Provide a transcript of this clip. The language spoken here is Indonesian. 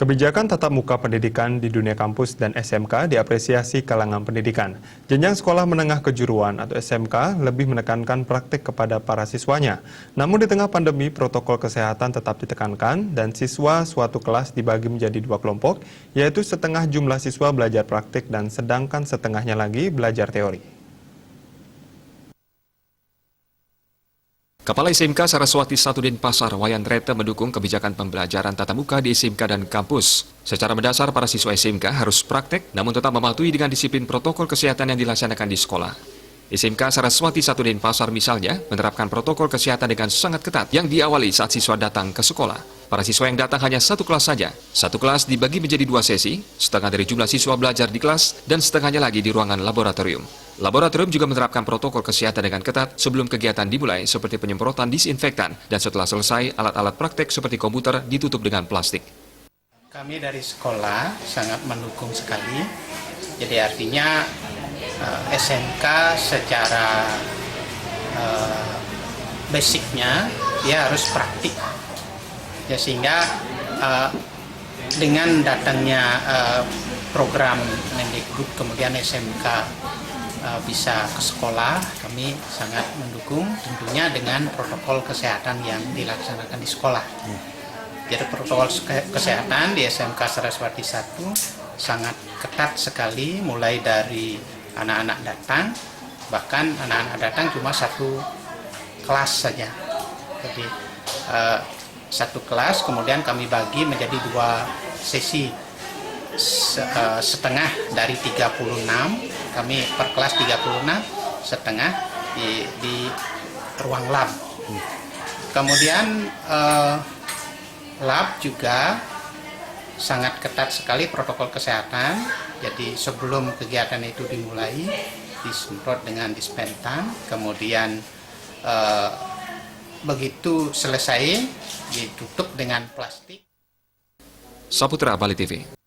Kebijakan tatap muka pendidikan di dunia kampus dan SMK diapresiasi kalangan pendidikan. Jenjang sekolah menengah kejuruan atau SMK lebih menekankan praktik kepada para siswanya. Namun di tengah pandemi, protokol kesehatan tetap ditekankan dan siswa suatu kelas dibagi menjadi dua kelompok, yaitu setengah jumlah siswa belajar praktik dan sedangkan setengahnya lagi belajar teori. Kepala SMK Saraswati 1 Denpasar, Wayan Rete mendukung kebijakan pembelajaran tatap muka di SMK dan kampus. Secara mendasar, para siswa SMK harus praktek, namun tetap mematuhi dengan disiplin protokol kesehatan yang dilaksanakan di sekolah. SMK Saraswati 1 Denpasar misalnya menerapkan protokol kesehatan dengan sangat ketat yang diawali saat siswa datang ke sekolah. Para siswa yang datang hanya satu kelas saja. Satu kelas dibagi menjadi dua sesi, setengah dari jumlah siswa belajar di kelas dan setengahnya lagi di ruangan laboratorium. Laboratorium juga menerapkan protokol kesehatan dengan ketat sebelum kegiatan dimulai seperti penyemprotan disinfektan dan setelah selesai alat-alat praktek seperti komputer ditutup dengan plastik. Kami dari sekolah sangat mendukung sekali. Jadi artinya SMK secara basicnya dia harus praktik. Ya, sehingga dengan datangnya program Mendikbud kemudian SMK bisa ke sekolah, kami sangat mendukung tentunya dengan protokol kesehatan yang dilaksanakan di sekolah. Jadi protokol kesehatan di SMK Saraswati 1 sangat ketat sekali, mulai dari anak-anak datang, bahkan anak-anak datang cuma satu kelas saja. Jadi satu kelas kemudian kami bagi menjadi dua sesi, setengah dari 36, kami per kelas 36, setengah di ruang lab. Kemudian lab juga sangat ketat sekali protokol kesehatan. Jadi sebelum kegiatan itu dimulai disemprot dengan dispentan, kemudian begitu selesai ditutup dengan plastik. Saputra, Bali TV.